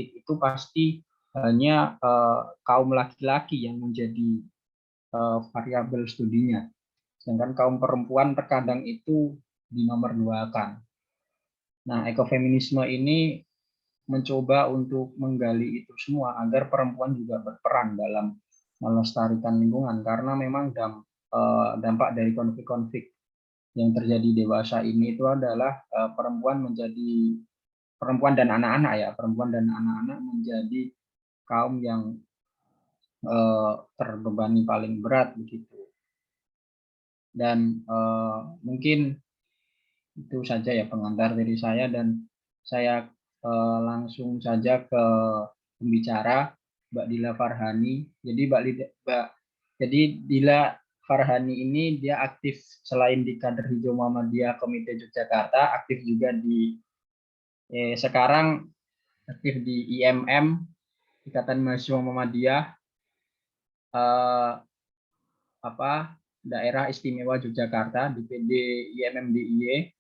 politik itu pasti hanya kaum laki-laki yang menjadi variabel studinya, sedangkan kaum perempuan terkadang itu dinomorduakan. Nah, ekofeminisme ini mencoba untuk menggali itu semua agar perempuan juga berperan dalam melestarikan lingkungan, karena memang dampak dari konflik-konflik yang terjadi dewasa ini itu adalah perempuan dan anak-anak menjadi kaum yang terbebani paling berat begitu. Dan mungkin itu saja ya pengantar dari saya, dan saya langsung saja ke pembicara, Mbak Dila Farhani. Jadi Dila Farhani ini dia aktif selain di Kader Hijau Muhammadiyah Komite Yogyakarta, aktif juga sekarang aktif di IMM, Ikatan Mahasiswa Muhammadiyah Daerah Istimewa Yogyakarta, DPD IMM DIY,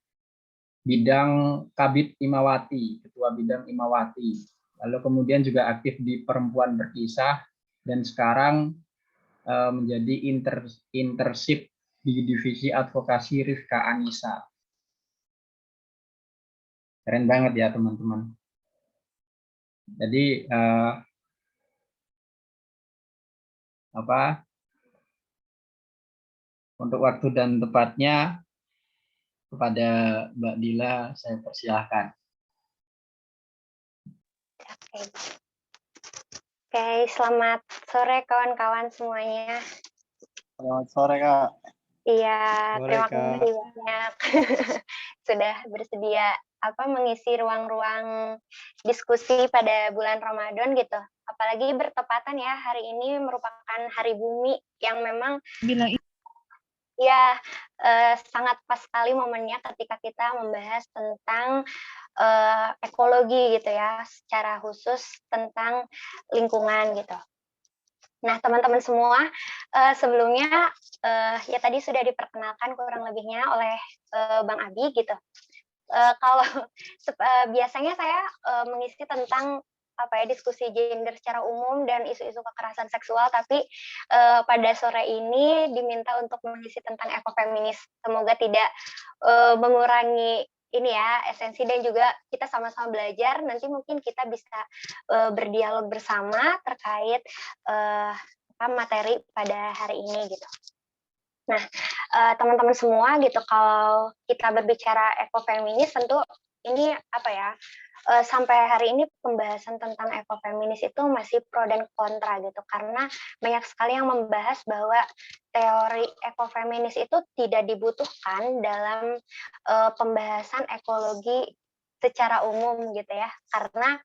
bidang Kabid Imawati, ketua bidang Imawati. Lalu kemudian juga aktif di Perempuan Berkisah, dan sekarang menjadi internship di divisi advokasi Rifka Anissa. Keren banget ya teman-teman. Jadi untuk waktu dan tempatnya kepada Mbak Dila saya persilahkan. Oke, selamat sore kawan-kawan semuanya. Selamat sore Kak. Iya, terima kasih banyak sudah bersedia mengisi ruang-ruang diskusi pada bulan Ramadan gitu. Apalagi bertepatan ya, hari ini merupakan Hari Bumi yang memang sangat pas sekali momennya ketika kita membahas tentang ekologi gitu ya, secara khusus tentang lingkungan gitu. Nah, teman-teman semua, sebelumnya ya tadi sudah diperkenalkan kurang lebihnya oleh Bang Abi gitu. Kalau biasanya saya mengisi tentang diskusi gender secara umum dan isu-isu kekerasan seksual, tapi pada sore ini diminta untuk mengisi tentang ekofeminis. Semoga tidak mengurangi ini ya esensi, dan juga kita sama-sama belajar. Nanti mungkin kita bisa berdialog bersama terkait materi pada hari ini gitu. Nah, teman-teman semua gitu, kalau kita berbicara ekofeminis tentu ini sampai hari ini pembahasan tentang ekofeminis itu masih pro dan kontra gitu, karena banyak sekali yang membahas bahwa teori ekofeminis itu tidak dibutuhkan dalam pembahasan ekologi secara umum gitu ya, karena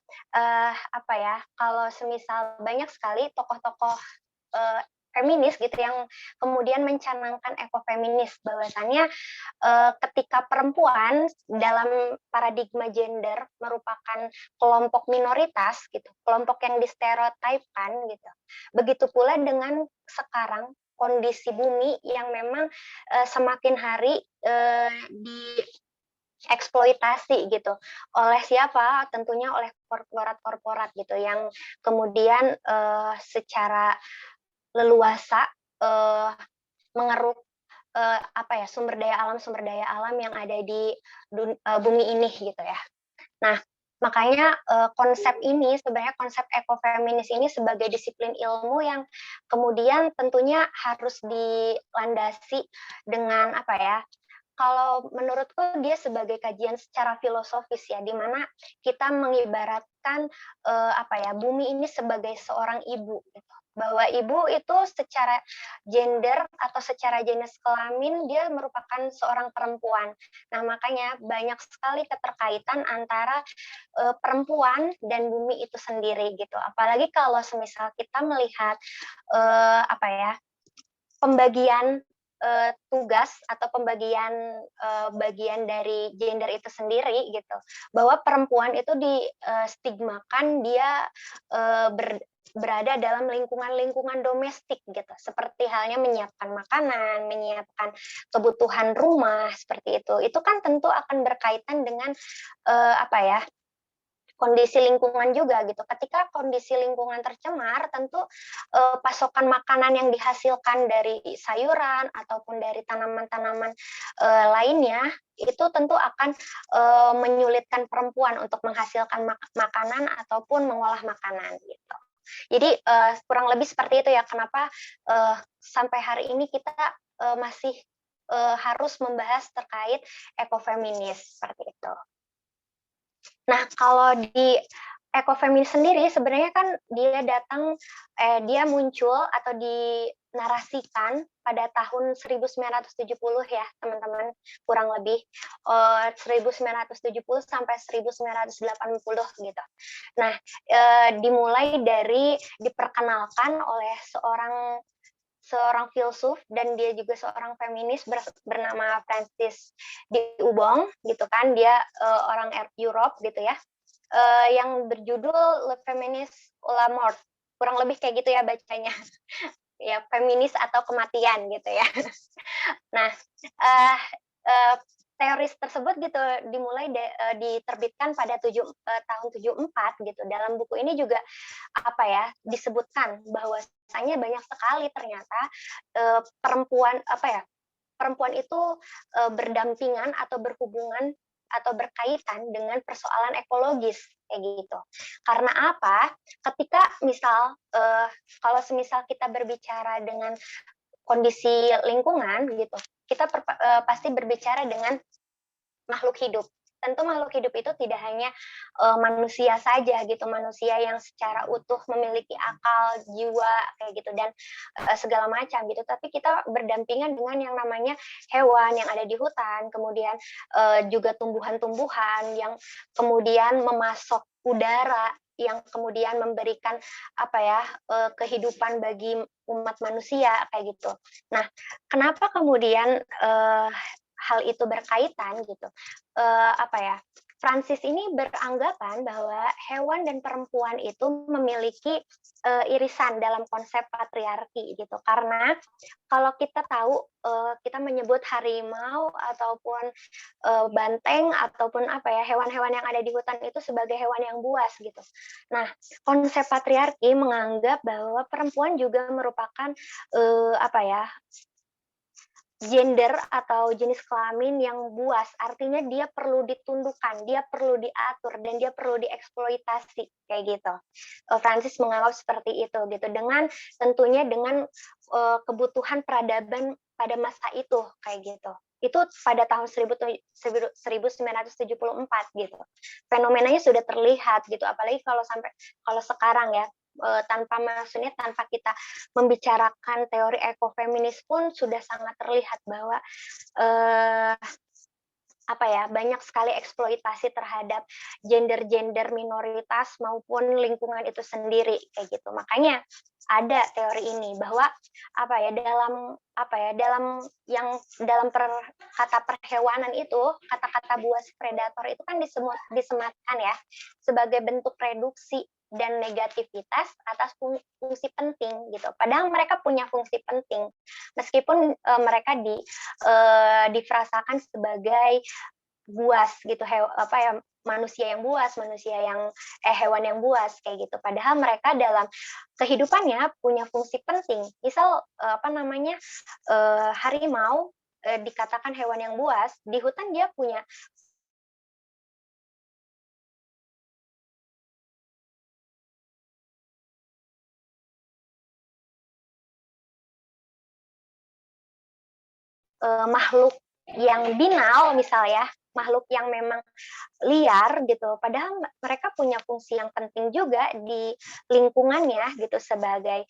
kalau semisal banyak sekali tokoh-tokoh feminis gitu yang kemudian mencanangkan ekofeminis, bahwasannya ketika perempuan dalam paradigma gender merupakan kelompok minoritas gitu, kelompok yang distereotipkan gitu. Begitu pula dengan sekarang kondisi bumi yang memang semakin hari dieksploitasi gitu oleh siapa? Tentunya oleh korporat-korporat gitu, yang kemudian secara leluasa mengeruk sumber daya alam yang ada di bumi ini gitu ya. Nah, makanya konsep ekofeminis ini sebagai disiplin ilmu yang kemudian tentunya harus dilandasi dengan kalau menurutku dia sebagai kajian secara filosofis ya, di mana kita mengibaratkan bumi ini sebagai seorang ibu gitu. Bahwa ibu itu secara gender atau secara jenis kelamin dia merupakan seorang perempuan. Nah, makanya banyak sekali keterkaitan antara perempuan dan bumi itu sendiri gitu. Apalagi kalau semisal kita melihat pembagian tugas atau pembagian bagian dari gender itu sendiri gitu, bahwa perempuan itu distigmakan dia berada dalam lingkungan domestik gitu, seperti halnya menyiapkan makanan, menyiapkan kebutuhan rumah seperti itu kan tentu akan berkaitan dengan kondisi lingkungan juga gitu. Ketika kondisi lingkungan tercemar, tentu pasokan makanan yang dihasilkan dari sayuran ataupun dari tanaman-tanaman lainnya itu tentu akan menyulitkan perempuan untuk menghasilkan makanan ataupun mengolah makanan gitu. Jadi kurang lebih seperti itu ya, kenapa sampai hari ini kita masih harus membahas terkait ekofeminis seperti itu. Nah, kalau di ekofeminis sendiri sebenarnya kan dia muncul atau dinarasikan pada tahun 1970 ya, teman-teman, kurang lebih 1970 sampai 1980 gitu. Nah, dimulai dari diperkenalkan oleh seorang filsuf dan dia juga seorang feminis bernama Francis Diubong gitu kan, dia orang Europe gitu ya, yang berjudul Le Feministe ou la Mort, kurang lebih kayak gitu ya bacanya. Ya, feminis atau kematian gitu ya. Nah, teoris tersebut gitu dimulai diterbitkan pada tahun 74 gitu. Dalam buku ini juga disebutkan bahwasanya banyak sekali ternyata perempuan itu berdampingan atau berhubungan atau berkaitan dengan persoalan ekologis kayak gitu. Karena apa? Ketika misal kalau semisal kita berbicara dengan kondisi lingkungan gitu, kita pasti berbicara dengan makhluk hidup. Tentu makhluk hidup itu tidak hanya manusia saja gitu, manusia yang secara utuh memiliki akal, jiwa kayak gitu dan segala macam gitu. Tapi kita berdampingan dengan yang namanya hewan yang ada di hutan, kemudian juga tumbuhan-tumbuhan yang kemudian memasok udara, yang kemudian memberikan kehidupan bagi umat manusia kayak gitu. Nah, kenapa kemudian hal itu berkaitan gitu? Francis ini beranggapan bahwa hewan dan perempuan itu memiliki irisan dalam konsep patriarki gitu. Karena kalau kita tahu kita menyebut harimau ataupun banteng ataupun hewan-hewan yang ada di hutan itu sebagai hewan yang buas gitu. Nah, konsep patriarki menganggap bahwa perempuan juga merupakan gender atau jenis kelamin yang buas, artinya dia perlu ditundukkan, dia perlu diatur, dan dia perlu dieksploitasi kayak gitu. Francis menganggap seperti itu gitu, tentunya dengan kebutuhan peradaban pada masa itu kayak gitu. Itu pada tahun 1974 gitu. Fenomenanya sudah terlihat gitu, apalagi kalau sekarang ya, tanpa kita membicarakan teori ekofeminis pun sudah sangat terlihat bahwa banyak sekali eksploitasi terhadap gender gender maupun lingkungan itu sendiri kayak gitu. Makanya ada teori ini bahwa dalam kata perhewanan itu, kata-kata buas predator itu kan disematkan ya sebagai bentuk reduksi dan negativitas atas fungsi penting gitu. Padahal mereka punya fungsi penting, meskipun mereka difrasakan sebagai buas gitu, manusia yang buas, hewan yang buas kayak gitu. Padahal mereka dalam kehidupannya punya fungsi penting. Misal harimau dikatakan hewan yang buas, di hutan dia punya makhluk yang binal misalnya, makhluk yang memang liar gitu, padahal mereka punya fungsi yang penting juga di lingkungannya gitu, sebagai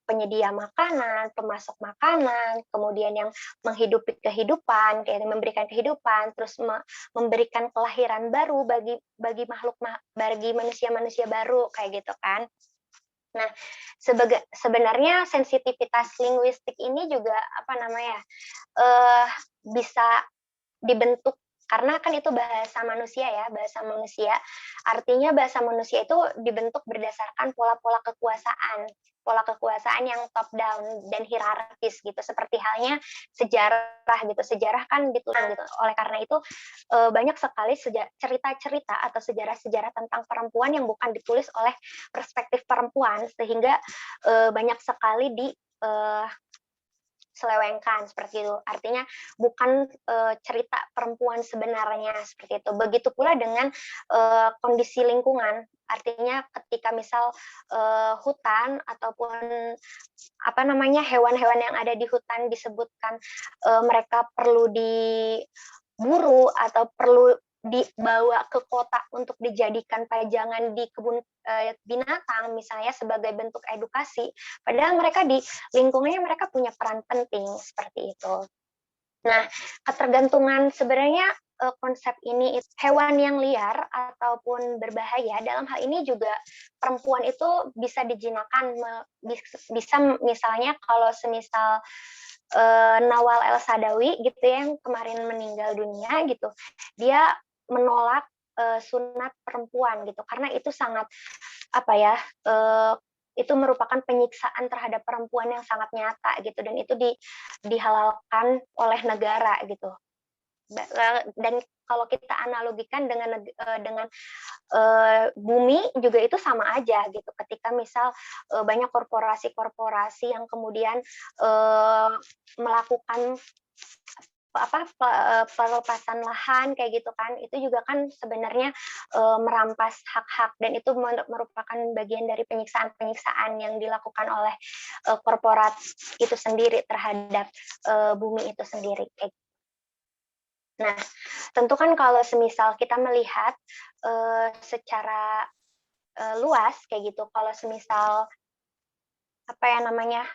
penyedia makanan, pemasok makanan, kemudian yang menghidupi kehidupan, kayak memberikan kehidupan, terus memberikan kelahiran baru bagi manusia-manusia baru kayak gitu kan. Nah, sebenarnya sensitivitas linguistik ini juga bisa dibentuk Karena kan itu bahasa manusia ya, bahasa manusia. Artinya bahasa manusia itu dibentuk berdasarkan pola-pola kekuasaan yang top down dan hierarkis gitu. Seperti halnya sejarah gitu. Sejarah kan ditulis gitu. Oleh karena itu banyak sekali cerita-cerita atau sejarah-sejarah tentang perempuan yang bukan ditulis oleh perspektif perempuan, sehingga banyak sekali selewengkan seperti itu. Artinya bukan cerita perempuan sebenarnya seperti itu. Begitu pula dengan kondisi lingkungan. Artinya ketika misal hutan ataupun apa namanya hewan-hewan yang ada di hutan disebutkan mereka perlu diburu atau perlu dibawa ke kota untuk dijadikan pajangan di kebun binatang misalnya sebagai bentuk edukasi, padahal mereka di lingkungannya mereka punya peran penting seperti itu. Nah, ketergantungan sebenarnya konsep ini hewan yang liar ataupun berbahaya dalam hal ini juga perempuan itu bisa dijinakan, bisa misalnya kalau semisal Nawal El Sadawi gitu ya, yang kemarin meninggal dunia gitu, dia menolak sunat perempuan gitu karena itu sangat apa ya itu merupakan penyiksaan terhadap perempuan yang sangat nyata gitu, dan itu dihalalkan oleh negara gitu. Dan kalau kita analogikan dengan bumi juga itu sama aja gitu. Ketika misal banyak korporasi-korporasi yang kemudian melakukan pelepasan lahan kayak gitu kan, itu juga kan sebenarnya merampas hak-hak, dan itu merupakan bagian dari penyiksaan-penyiksaan yang dilakukan oleh korporat itu sendiri terhadap bumi itu sendiri. Nah, tentu kan kalau semisal kita melihat secara luas kayak gitu, kalau semisal apa ya namanya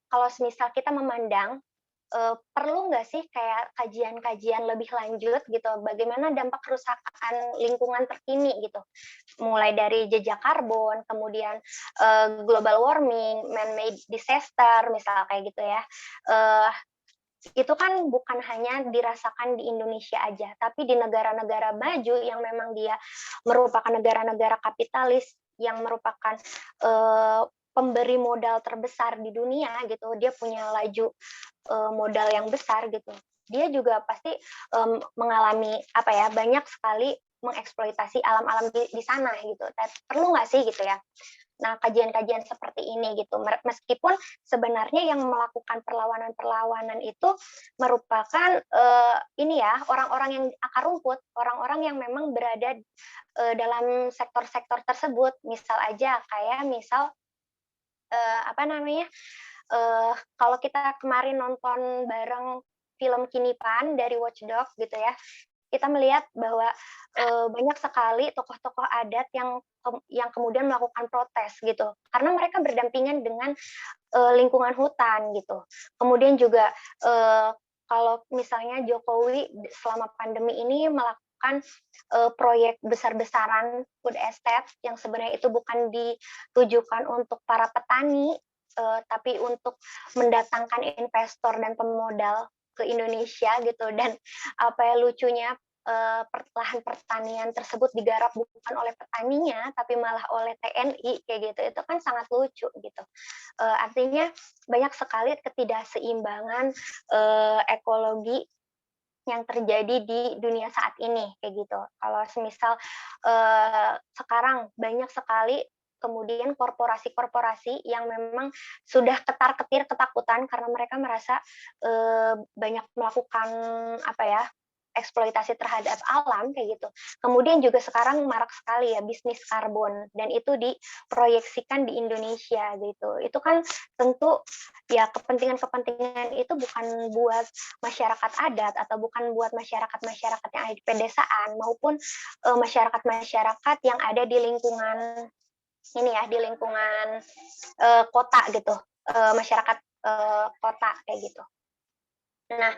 kalau semisal kita memandang perlu nggak sih kayak kajian-kajian lebih lanjut gitu, bagaimana dampak kerusakan lingkungan terkini gitu, mulai dari jejak karbon, kemudian global warming, man-made disaster, misal kayak gitu ya. Itu kan bukan hanya dirasakan di Indonesia aja, tapi di negara-negara maju yang memang dia merupakan negara-negara kapitalis yang merupakan pemberi modal terbesar di dunia gitu, dia punya laju modal yang besar gitu. Dia juga pasti mengalami apa ya, banyak sekali mengeksploitasi alam-alam di sana gitu. Dan perlu nggak sih gitu ya? Nah, kajian-kajian seperti ini gitu, meskipun sebenarnya yang melakukan perlawanan-perlawanan itu merupakan ini ya, orang-orang yang akar rumput, orang-orang yang memang berada dalam sektor-sektor tersebut. Misal aja kayak misal apa namanya, kalau kita kemarin nonton bareng film Kinipan dari Watchdog gitu ya, kita melihat bahwa banyak sekali tokoh-tokoh adat yang kemudian melakukan protes gitu, karena mereka berdampingan dengan lingkungan hutan gitu. Kemudian juga kalau misalnya Jokowi selama pandemi ini melakukan proyek besar-besaran food estate yang sebenarnya itu bukan ditujukan untuk para petani, tapi untuk mendatangkan investor dan pemodal ke Indonesia gitu. Dan apa ya lucunya, lahan pertanian tersebut digarap bukan oleh petaninya tapi malah oleh TNI kayak gitu. Itu kan sangat lucu gitu. Artinya banyak sekali ketidakseimbangan ekologi yang terjadi di dunia saat ini kayak gitu. Kalau semisal sekarang banyak sekali kemudian korporasi-korporasi yang memang sudah ketar-ketir ketakutan karena mereka merasa banyak melakukan apa ya, eksploitasi terhadap alam kayak gitu. Kemudian juga sekarang marak sekali ya bisnis karbon, dan itu diproyeksikan di Indonesia gitu. Itu kan tentu ya kepentingan-kepentingan itu bukan buat masyarakat adat atau bukan buat masyarakat-masyarakat yang ada di pedesaan maupun masyarakat-masyarakat yang ada di lingkungan ini ya, di lingkungan kota gitu, masyarakat kota kayak gitu. Nah,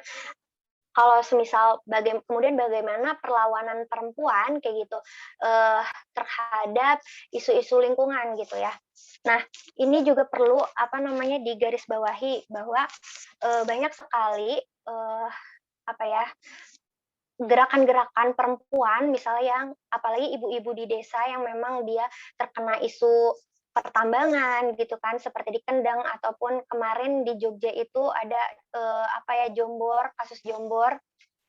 kalau semisal kemudian bagaimana perlawanan perempuan kayak gitu terhadap isu-isu lingkungan gitu ya. Nah, ini juga perlu apa namanya digarisbawahi bahwa banyak sekali apa ya gerakan-gerakan perempuan misalnya yang apalagi ibu-ibu di desa yang memang dia terkena isu pertambangan gitu kan, seperti di Kendeng ataupun kemarin di Jogja itu ada Jombor, kasus Jombor.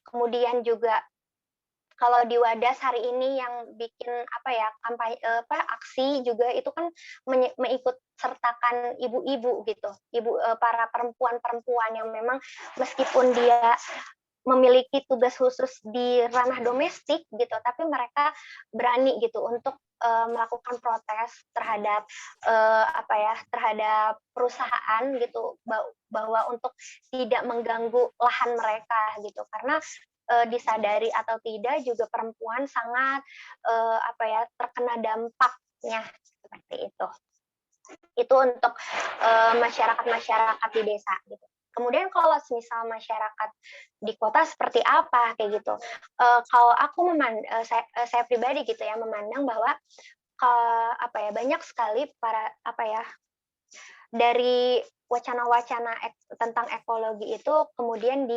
Kemudian juga kalau di Wadas hari ini yang bikin kampanye aksi juga itu kan mengikut sertakan ibu-ibu gitu, para perempuan-perempuan yang memang meskipun dia memiliki tugas khusus di ranah domestik gitu, tapi mereka berani gitu untuk melakukan protes terhadap terhadap perusahaan gitu, bahwa untuk tidak mengganggu lahan mereka gitu, karena disadari atau tidak juga perempuan sangat terkena dampaknya seperti itu. Itu untuk masyarakat-masyarakat di desa gitu. Kemudian kalau misal masyarakat di kota seperti apa kayak gitu. Kalau aku saya pribadi gitu ya memandang bahwa banyak sekali para dari wacana-wacana tentang ekologi itu kemudian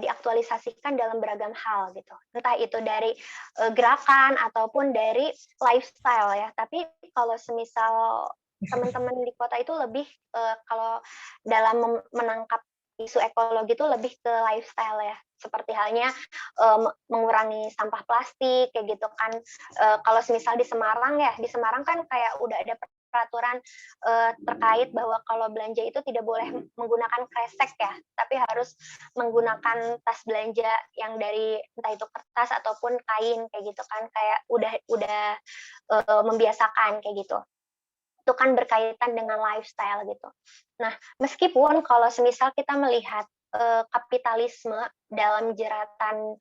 diaktualisasikan dalam beragam hal gitu. Entah itu dari gerakan ataupun dari lifestyle ya. Tapi kalau semisal teman-teman di kota itu lebih kalau dalam menangkap isu ekologi itu lebih ke lifestyle ya. Seperti halnya mengurangi sampah plastik kayak gitu kan. Kalau semisal di Semarang kan kayak udah ada peraturan terkait bahwa kalau belanja itu tidak boleh menggunakan kresek ya, tapi harus menggunakan tas belanja yang dari entah itu kertas ataupun kain kayak gitu kan, kayak udah membiasakan kayak gitu. Itu kan berkaitan dengan lifestyle gitu. Nah, meskipun kalau semisal kita melihat kapitalisme dalam jeratan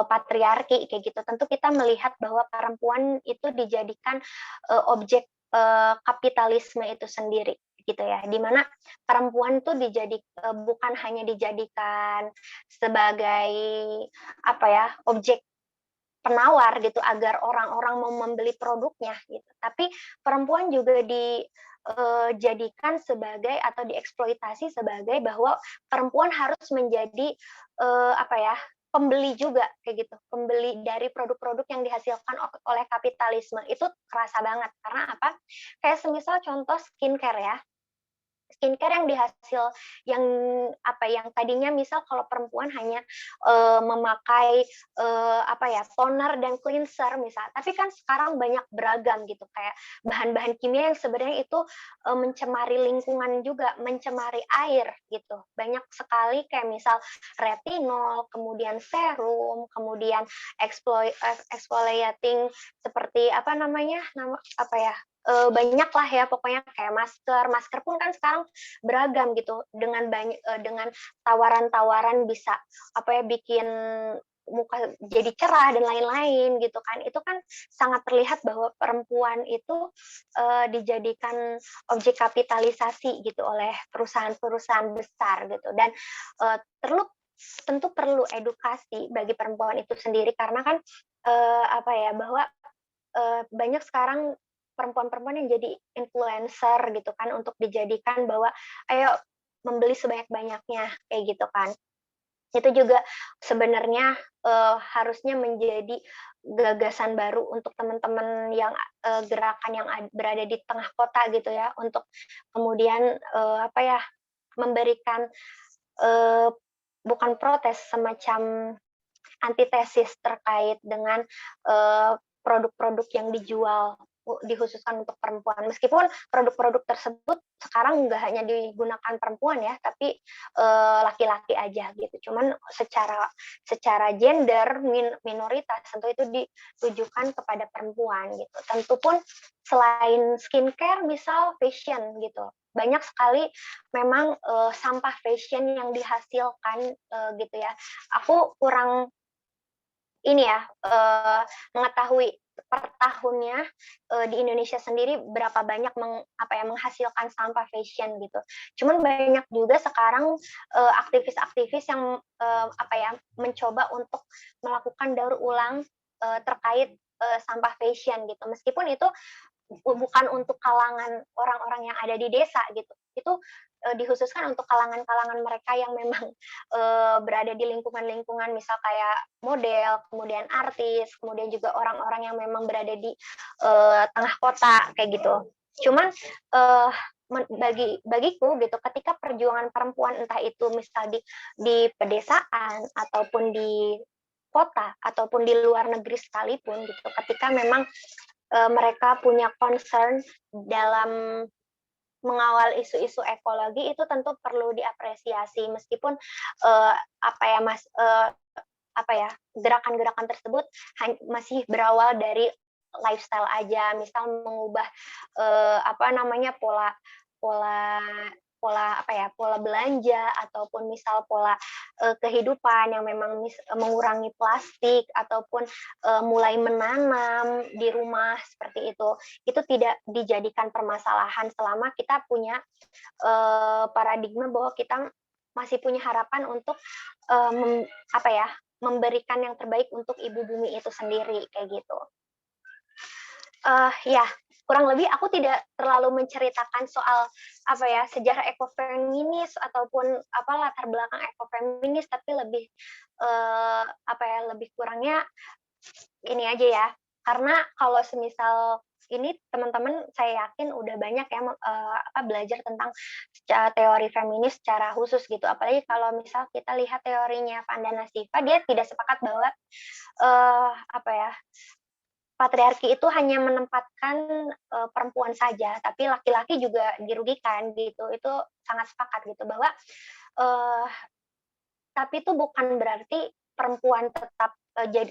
patriarki kayak gitu, tentu kita melihat bahwa perempuan itu dijadikan objek kapitalisme itu sendiri gitu ya, dimana perempuan tuh bukan hanya dijadikan sebagai objek penawar gitu agar orang-orang mau membeli produknya gitu, tapi perempuan juga dijadikan sebagai atau dieksploitasi sebagai bahwa perempuan harus menjadi pembeli juga kayak gitu, pembeli dari produk-produk yang dihasilkan oleh kapitalisme. Itu kerasa banget karena apa? Kayak semisal contoh skincare ya. Skincare yang tadinya misal kalau perempuan hanya memakai toner dan cleanser misal, tapi kan sekarang banyak beragam gitu, kayak bahan-bahan kimia yang sebenarnya itu mencemari lingkungan juga, mencemari air gitu. Banyak sekali kayak misal retinol, kemudian serum, kemudian exfoliating seperti banyak lah ya pokoknya, kayak masker pun kan sekarang beragam gitu, dengan tawaran-tawaran bisa bikin muka jadi cerah dan lain-lain gitu kan. Itu kan sangat terlihat bahwa perempuan itu dijadikan objek kapitalisasi gitu oleh perusahaan-perusahaan besar gitu, dan tentu perlu edukasi bagi perempuan itu sendiri, karena kan bahwa banyak sekarang perempuan-perempuan yang jadi influencer gitu kan, untuk dijadikan bahwa ayo membeli sebanyak-banyaknya kayak gitu kan. Itu juga sebenarnya harusnya menjadi gagasan baru untuk teman-teman yang gerakan yang berada di tengah kota gitu ya, untuk kemudian memberikan bukan protes, semacam antitesis terkait dengan produk-produk yang dijual dikhususkan untuk perempuan. Meskipun produk-produk tersebut sekarang nggak hanya digunakan perempuan ya, tapi laki-laki aja gitu. Cuman secara gender minoritas tentu itu ditujukan kepada perempuan gitu. Tentu pun selain skincare, misal fashion gitu. Banyak sekali memang sampah fashion yang dihasilkan gitu ya. Aku kurang mengetahui per tahunnya di Indonesia sendiri berapa banyak menghasilkan sampah fashion gitu. Cuman banyak juga sekarang aktivis-aktivis yang mencoba untuk melakukan daur ulang terkait sampah fashion gitu. Meskipun itu bukan untuk kalangan orang-orang yang ada di desa gitu. Itu dikhususkan untuk kalangan-kalangan mereka yang memang berada di lingkungan-lingkungan misal kayak model, kemudian artis, kemudian juga orang-orang yang memang berada di tengah kota kayak gitu. Cuman bagiku gitu, ketika perjuangan perempuan entah itu misal di pedesaan ataupun di kota ataupun di luar negeri sekalipun gitu, ketika memang mereka punya concern dalam mengawal isu-isu ekologi, itu tentu perlu diapresiasi meskipun gerakan-gerakan tersebut masih berawal dari lifestyle aja, misal mengubah pola pola pola belanja ataupun misal pola kehidupan yang memang mengurangi plastik ataupun mulai menanam di rumah seperti itu tidak dijadikan permasalahan selama kita punya paradigma bahwa kita masih punya harapan untuk memberikan yang terbaik untuk ibu bumi itu sendiri kayak gitu. Ya, kurang lebih aku tidak terlalu menceritakan soal sejarah ekofeminis ataupun latar belakang ekofeminis, tapi lebih lebih kurangnya ini aja ya. Karena kalau semisal ini teman-teman saya yakin udah banyak ya belajar tentang teori feminis secara khusus gitu. Apalagi kalau misal kita lihat teorinya Vandana Shiva, dia tidak sepakat bahwa patriarki itu hanya menempatkan perempuan saja, tapi laki-laki juga dirugikan gitu. Itu sangat sepakat gitu bahwa tapi itu bukan berarti perempuan tetap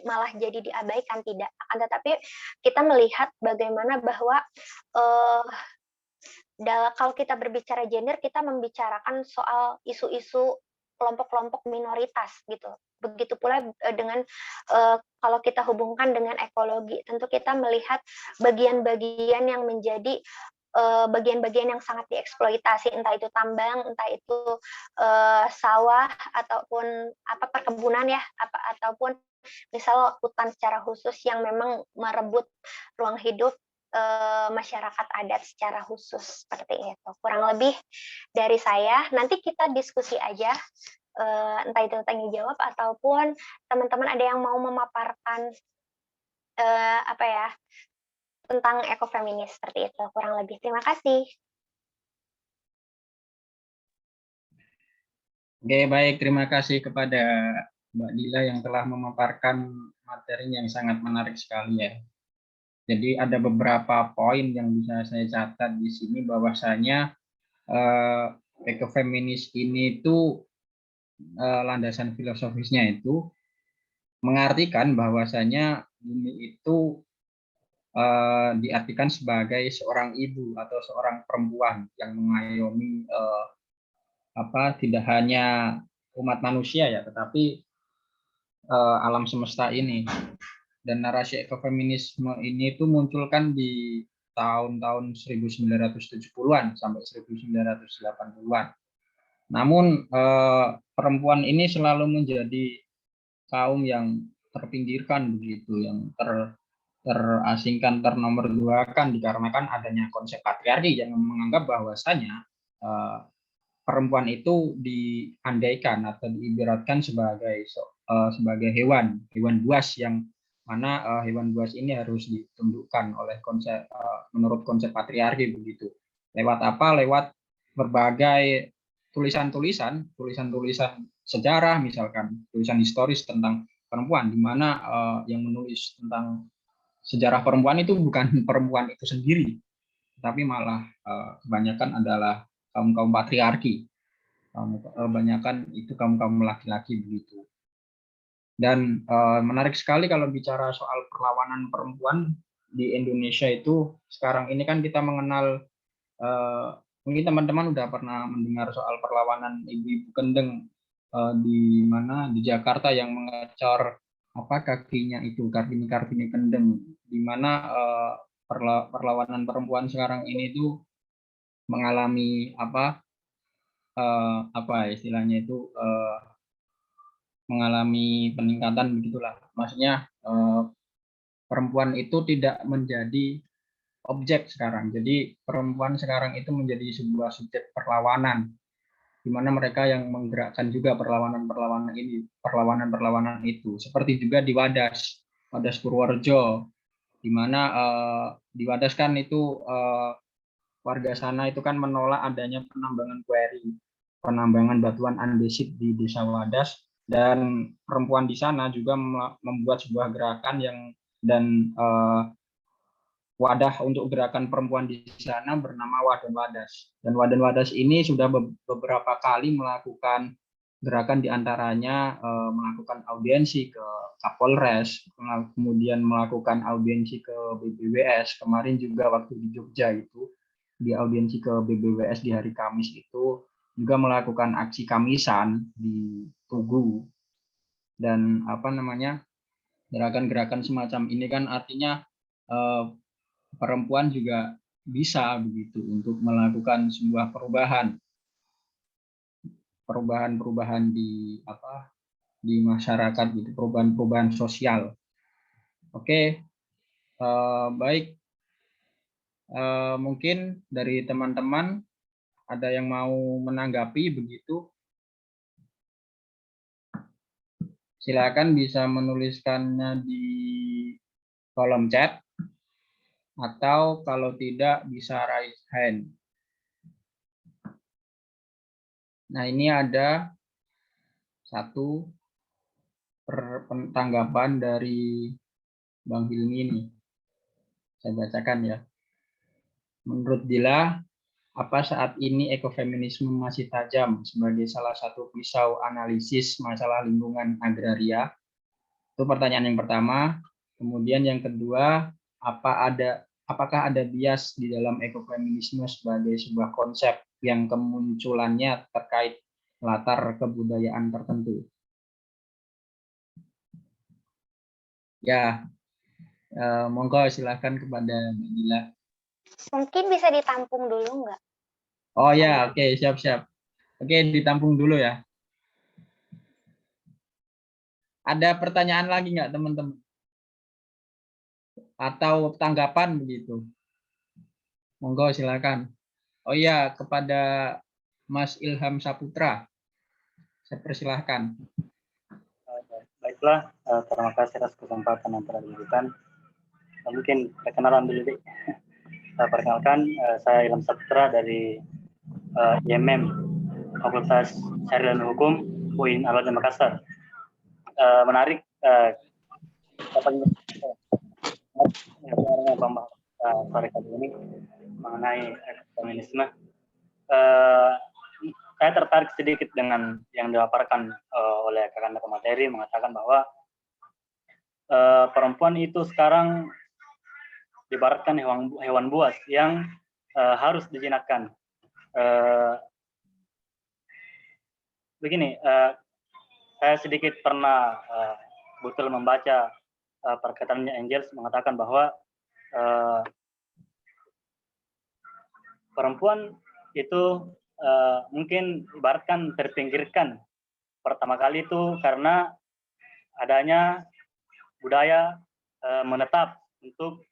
malah jadi diabaikan, tidak. Akan tetapi kita melihat bagaimana bahwa kalau kita berbicara gender, kita membicarakan soal isu-isu kelompok-kelompok minoritas gitu. Begitu pula dengan kalau kita hubungkan dengan ekologi, tentu kita melihat bagian-bagian yang menjadi bagian-bagian yang sangat dieksploitasi, entah itu tambang, entah itu sawah ataupun perkebunan ya, ataupun misal hutan secara khusus yang memang merebut ruang hidup masyarakat adat secara khusus seperti itu. Kurang lebih dari saya. Nanti kita diskusi aja, entah itu tanya jawab ataupun teman-teman ada yang mau memaparkan tentang ekofeminis seperti itu. Kurang lebih. Terima kasih. Oke, baik. Terima kasih kepada Mbak Dila yang telah memaparkan materi yang sangat menarik sekali ya. Jadi ada beberapa poin yang bisa saya catat di sini, bahwasanya ekofeminis ini itu landasan filosofisnya itu mengartikan bahwasanya bumi itu diartikan sebagai seorang ibu atau seorang perempuan yang mengayomi tidak hanya umat manusia ya, tetapi alam semesta ini. Dan narasi ekofeminisme ini itu munculkan di tahun-tahun 1970-an sampai 1980-an. Namun perempuan ini selalu menjadi kaum yang terpinggirkan begitu, yang terasingkan, ternomorduakan dikarenakan adanya konsep patriarki yang menganggap bahwasanya perempuan itu diandaikan atau diibaratkan sebagai hewan buas, yang mana hewan buas ini harus ditundukkan oleh menurut konsep patriarki begitu. Lewat apa? Lewat berbagai tulisan-tulisan sejarah, misalkan tulisan historis tentang perempuan, di mana yang menulis tentang sejarah perempuan itu bukan perempuan itu sendiri, tapi malah kebanyakan adalah kaum patriarki. Kebanyakan itu kaum laki-laki begitu. Dan menarik sekali kalau bicara soal perlawanan perempuan di Indonesia itu sekarang ini kan kita mengenal, mungkin teman-teman udah pernah mendengar soal perlawanan ibu-ibu kendeng di mana di Jakarta yang mengecor kakinya itu Kartini Kendeng, di mana perlawanan perempuan sekarang ini itu mengalami istilahnya itu mengalami peningkatan begitulah. Maksudnya perempuan itu tidak menjadi objek sekarang. Jadi perempuan sekarang itu menjadi sebuah subjek perlawanan, di mana mereka yang menggerakkan juga perlawanan-perlawanan ini, perlawanan-perlawanan itu. Seperti juga di Wadas Purworejo, di mana di Wadas kan itu warga sana itu kan menolak adanya penambangan kueri, penambangan batuan andesit di Desa Wadas, dan perempuan di sana juga membuat sebuah gerakan yang dan wadah untuk gerakan perempuan di sana bernama Wadan Wadas. Dan Wadan Wadas ini sudah beberapa kali melakukan gerakan, diantaranya melakukan audiensi ke Kapolres, kemudian melakukan audiensi ke BBWS. Kemarin juga waktu di Jogja itu, di audiensi ke BBWS di hari Kamis itu, juga melakukan aksi Kamisan di Tugu. Dan gerakan-gerakan semacam ini kan artinya perempuan juga bisa begitu untuk melakukan sebuah perubahan di masyarakat gitu, perubahan sosial. Oke, baik, mungkin dari teman-teman ada yang mau menanggapi begitu, silakan bisa menuliskannya di kolom chat, atau kalau tidak bisa raise hand. Nah, ini ada satu tanggapan dari Bang Hilmi ini. Saya bacakan ya. Menurut Dila, apa saat ini ekofeminisme masih tajam sebagai salah satu pisau analisis masalah lingkungan agraria? Itu pertanyaan yang pertama. Kemudian yang kedua, apakah ada bias di dalam ekofeminisme sebagai sebuah konsep yang kemunculannya terkait latar kebudayaan tertentu? Ya, monggo silahkan kepada Mbak Dila. Mungkin bisa ditampung dulu nggak? Oh ya, oke, siap-siap. Oke, ditampung dulu ya. Ada pertanyaan lagi nggak teman-teman? Atau tanggapan begitu? Monggo silakan. Oh iya, kepada Mas Ilham Saputra, saya persilahkan. Baiklah, terima kasih atas kesempatan yang telah diberikan. Mungkin perkenalan dulu deh. Perkenalkan, saya Ilham Saputra dari IMM Fakultas Syariah dan Hukum UIN Al-Azhar Makassar. Menarik sore kali ini mengenai feminisme. Saya tertarik sedikit dengan yang dipaparkan oleh Kakanda pemateri, mengatakan bahwa perempuan itu sekarang diibaratkan hewan buas yang harus dijinakkan. Begini, saya sedikit pernah betul membaca perkataannya Engels mengatakan bahwa perempuan itu mungkin ibaratkan terpinggirkan pertama kali itu karena adanya budaya menetap untuk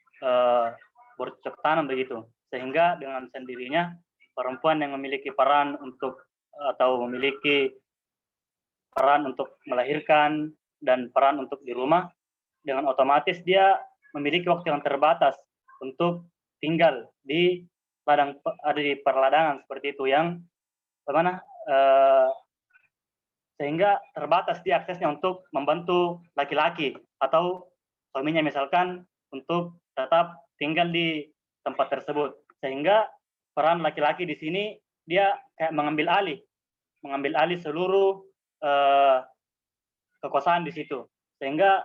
bercocok tanam begitu, sehingga dengan sendirinya perempuan yang memiliki peran untuk atau memiliki peran untuk melahirkan dan peran untuk di rumah, dengan otomatis dia memiliki waktu yang terbatas untuk tinggal di ladang, ada di perladangan seperti itu, yang bagaimana sehingga terbatas dia aksesnya untuk membantu laki-laki atau suaminya misalkan untuk tetap tinggal di tempat tersebut, sehingga peran laki-laki di sini dia kayak mengambil alih seluruh kekuasaan di situ. Sehingga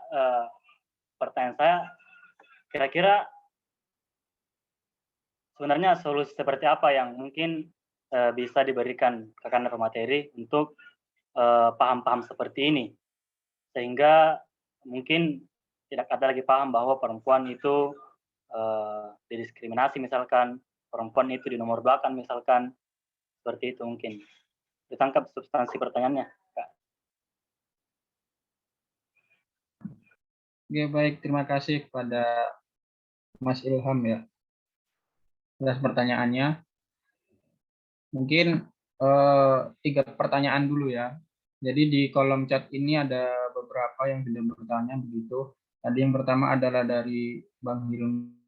pertanyaan saya, kira-kira sebenarnya solusi seperti apa yang mungkin bisa diberikan Kakanda pemateri untuk paham-paham seperti ini, sehingga mungkin tidak ada lagi paham bahwa perempuan itu didiskriminasi, misalkan perempuan itu dinomorduakan misalkan, seperti itu. Mungkin ditangkap substansi pertanyaannya, Kak. Oke, baik, terima kasih kepada Mas Ilham ya. atas pertanyaannya. Mungkin 3 pertanyaan dulu ya. Jadi di kolom chat ini ada beberapa yang sudah bertanya begitu. Tadi yang pertama adalah dari Bang Hilman